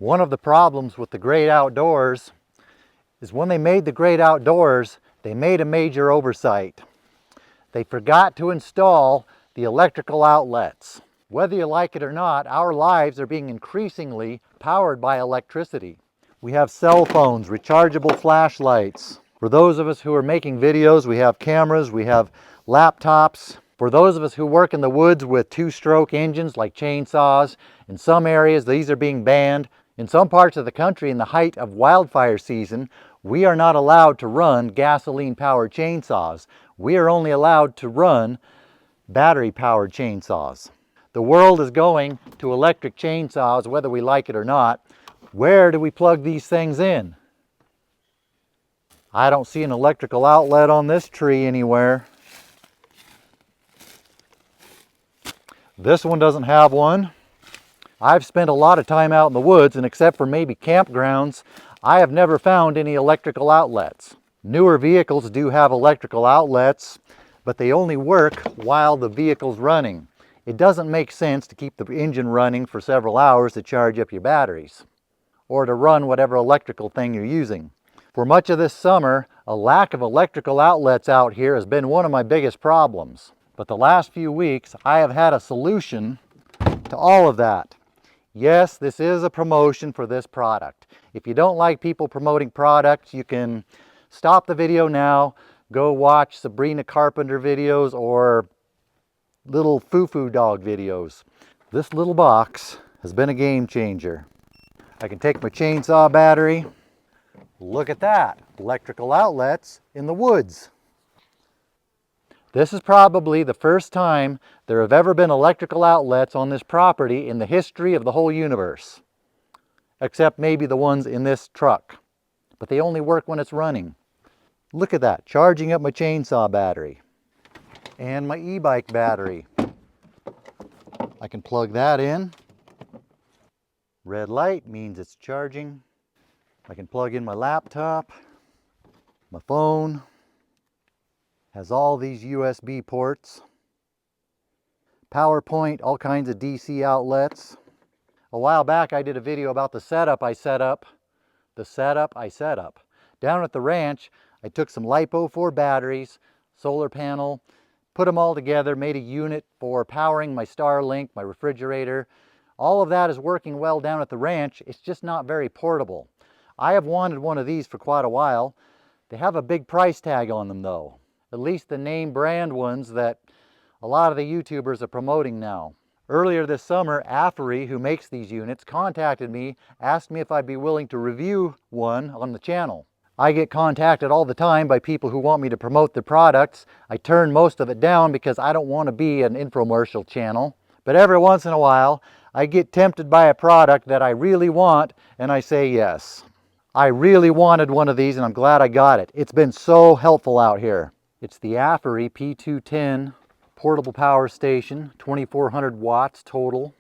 One of the problems with the great outdoors is when they made the great outdoors, they made a major oversight. They forgot to install the electrical outlets. Whether you like it or not, our lives are being increasingly powered by electricity. We have cell phones, rechargeable flashlights. For those of us who are making videos, we have cameras, we have laptops. For those of us who work in the woods with two-stroke engines like chainsaws, in some areas these are being banned. In some parts of the country, in the height of wildfire season, we are not allowed to run gasoline-powered chainsaws. We are only allowed to run battery-powered chainsaws. The world is going to electric chainsaws, whether we like it or not. Where do we plug these things in? I don't see an electrical outlet on this tree anywhere. This one doesn't have one. I've spent a lot of time out in the woods, and except for maybe campgrounds, I have never found any electrical outlets. Newer vehicles do have electrical outlets, but they only work while the vehicle's running. It doesn't make sense to keep the engine running for several hours to charge up your batteries, or to run whatever electrical thing you're using. For much of this summer, a lack of electrical outlets out here has been one of my biggest problems. But the last few weeks, I have had a solution to all of that. Yes, this is a promotion for this product. If you don't like people promoting products, you can stop the video now, go watch Sabrina Carpenter videos or little foo-foo dog videos. This little box has been a game changer. I can take my chainsaw battery. Look at that, electrical outlets in the woods. This is probably the first time there have ever been electrical outlets on this property in the history of the whole universe. Except maybe the ones in this truck. But they only work when it's running. Look at that, charging up my chainsaw battery. And my e-bike battery. I can plug that in. Red light means it's charging. I can plug in my laptop, my phone. Has all these USB ports, PowerPoint, all kinds of DC outlets. A while back I did a video about the setup I set up. Down at the ranch, I took some LiPo4 batteries, solar panel, put them all together, made a unit for powering my Starlink, my refrigerator. All of that is working well down at the ranch. It's just not very portable. I have wanted one of these for quite a while. They have a big price tag on them though. At least the name brand ones that a lot of the YouTubers are promoting now. Earlier this summer, AFERY, who makes these units, contacted me, asked me if I'd be willing to review one on the channel. I get contacted all the time by people who want me to promote their products. I turn most of it down because I don't want to be an infomercial channel. But every once in a while, I get tempted by a product that I really want, and I say yes. I really wanted one of these, and I'm glad I got it. It's been so helpful out here. It's the AFERY P210 portable power station, 2400 watts total.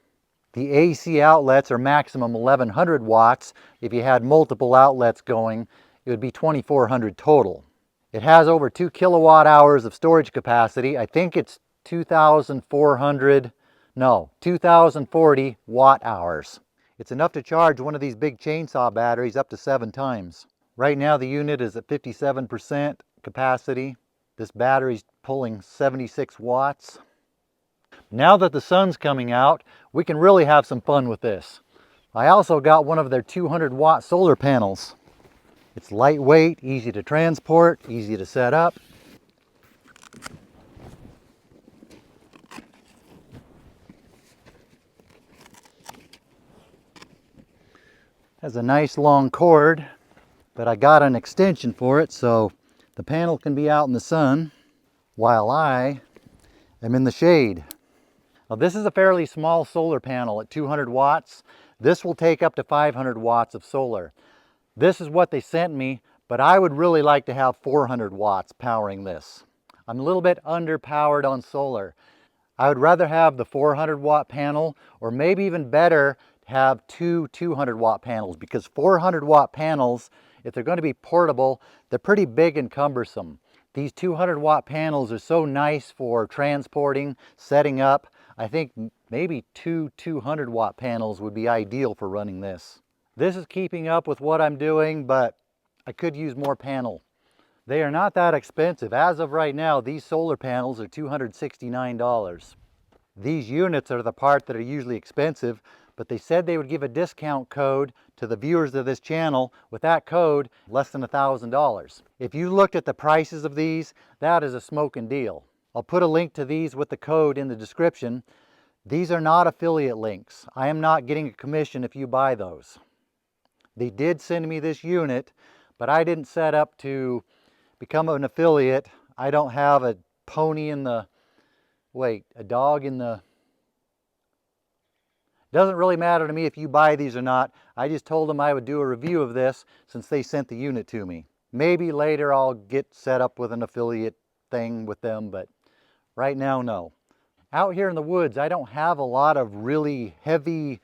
The AC outlets are maximum 1100 watts. If you had multiple outlets going, it would be 2400 total. It has over 2 kilowatt hours of storage capacity. I think it's 2,40 watt hours. It's enough to charge one of these big chainsaw batteries up to 7 times. Right now the unit is at 57% capacity. This battery's pulling 76 watts. Now that the sun's coming out, we can really have some fun with this. I also got one of their 200 watt solar panels. It's lightweight, easy to transport, easy to set up. Has a nice long cord, but I got an extension for it so the panel can be out in the sun while I am in the shade. Now this is a fairly small solar panel at 200 watts. This will take up to 500 watts of solar. This is what they sent me, but I would really like to have 400 watts powering this. I'm a little bit underpowered on solar. I would rather have the 400 watt panel, or maybe even better, have two 200 watt panels, because 400 watt panels, if they're going to be portable, they're pretty big and cumbersome. These 200 watt panels are so nice for transporting, setting up. I think maybe two 200 watt panels would be ideal for running this. This is keeping up with what I'm doing, but I could use more panel. They are not that expensive. As of right now, these solar panels are $269. These units are the part that are usually expensive, but they said they would give a discount code to the viewers of this channel. With that code, less than $1,000. If you looked at the prices of these, that is a smoking deal. I'll put a link to these with the code in the description. These are not affiliate links. I am not getting a commission if you buy those. They did send me this unit, but I didn't set up to become an affiliate. I don't have a pony in the, a dog in the, doesn't really matter to me if you buy these or not. I just told them I would do a review of this since they sent the unit to me. Maybe later I'll get set up with an affiliate thing with them, but right now, no. Out here in the woods, I don't have a lot of really heavy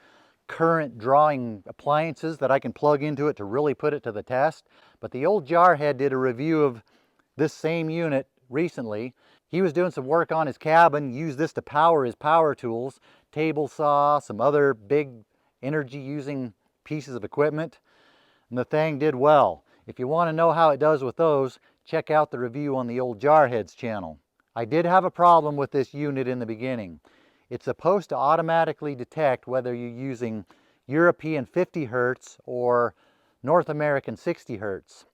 current drawing appliances that I can plug into it to really put it to the test. But the old Jarhead did a review of this same unit recently. He was doing some work on his cabin, used this to power his power tools, table saw, some other big energy using pieces of equipment, and the thing did well. If you want to know how it does with those, check out the review on the old Jarhead's channel. I did have a problem with this unit in the beginning. It's supposed to automatically detect whether you're using European 50 Hertz or North American 60 Hertz.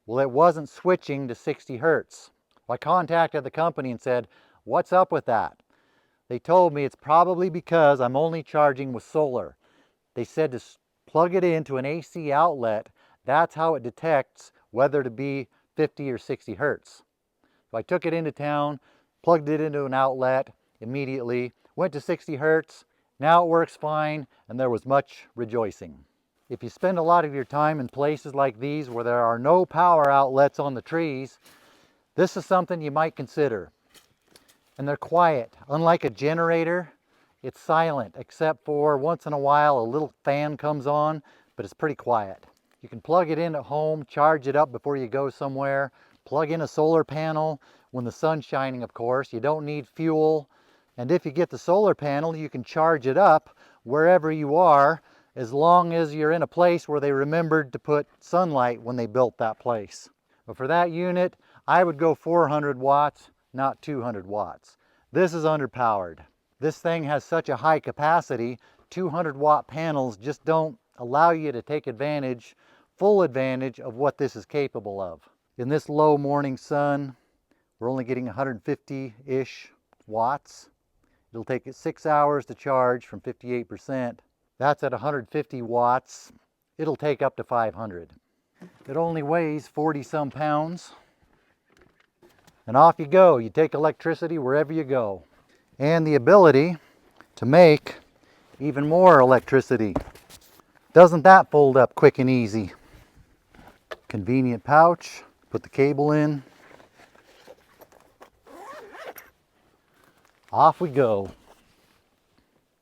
Well, it wasn't switching to 60 Hertz. I contacted the company and said, what's up with that? They told me it's probably because I'm only charging with solar. They said to plug it into an AC outlet. That's how it detects whether to be 50 or 60 Hertz. So I took it into town, plugged it into an outlet immediately, went to 60 Hertz. Now it works fine, and there was much rejoicing. If you spend a lot of your time in places like these where there are no power outlets on the trees, this is something you might consider. And they're quiet. Unlike a generator, it's silent, except for once in a while a little fan comes on, but it's pretty quiet. You can plug it in at home, charge it up before you go somewhere, plug in a solar panel when the sun's shining, of course. You don't need fuel. And if you get the solar panel, you can charge it up wherever you are, as long as you're in a place where they remembered to put sunlight when they built that place. But for that unit, I would go 400 watts, not 200 watts. This is underpowered. This thing has such a high capacity, 200 watt panels just don't allow you to take advantage, full advantage of what this is capable of. In this low morning sun, we're only getting 150-ish watts. It'll take it 6 hours to charge from 58%. That's at 150 watts. It'll take up to 500. It only weighs 40-some pounds. And off you go. You take electricity wherever you go. And the ability to make even more electricity. Doesn't that fold up quick and easy? Convenient pouch. Put the cable in. Off we go.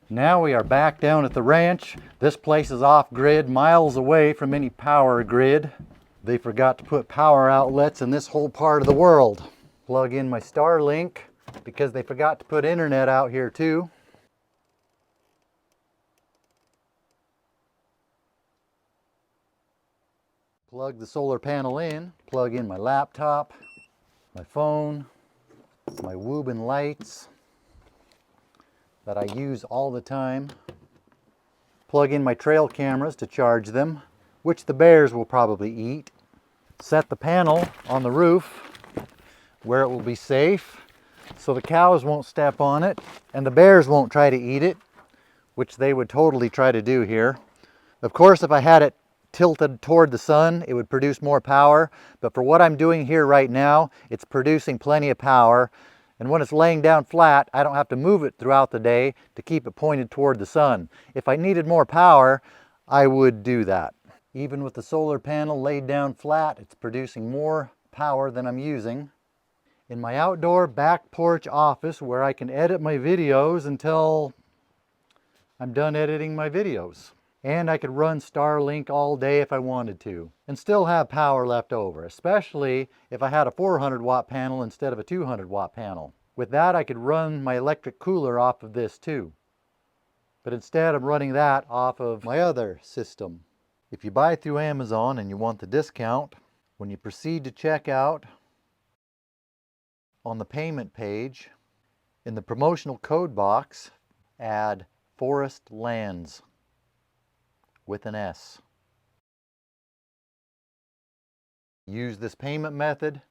Now we are back down at the ranch. This place is off-grid, miles away from any power grid. They forgot to put power outlets in this whole part of the world. Plug in my Starlink because they forgot to put internet out here too. Plug the solar panel in, plug in my laptop, my phone, my Woobin lights that I use all the time. Plug in my trail cameras to charge them, which the bears will probably eat. Set the panel on the roof where it will be safe so the cows won't step on it and the bears won't try to eat it, which they would totally try to do here. Of course, if I had it tilted toward the sun, it would produce more power, but for what I'm doing here right now, it's producing plenty of power. And when it's laying down flat, I don't have to move it throughout the day to keep it pointed toward the sun. If I needed more power, I would do that. Even with the solar panel laid down flat, it's producing more power than I'm using. In my outdoor back porch office where I can edit my videos until I'm done editing my videos. And I could run Starlink all day if I wanted to and still have power left over, especially if I had a 400 watt panel instead of a 200 watt panel. With that, I could run my electric cooler off of this too. But instead, I'm running that off of my other system. If you buy through Amazon and you want the discount, when you proceed to checkout, on the payment page, in the promotional code box, add Forest Lands with an S. Use this payment method.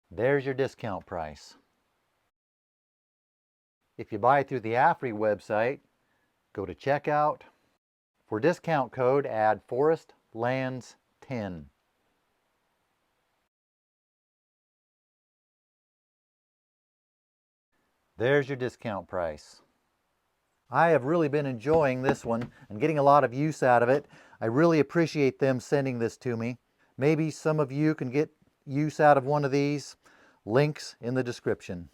There's your discount price. If you buy through the AFERY website, go to checkout. For discount code, add Forest Lands 10. There's your discount price. I have really been enjoying this one and getting a lot of use out of it. I really appreciate them sending this to me. Maybe some of you can get use out of one of these. Links in the description.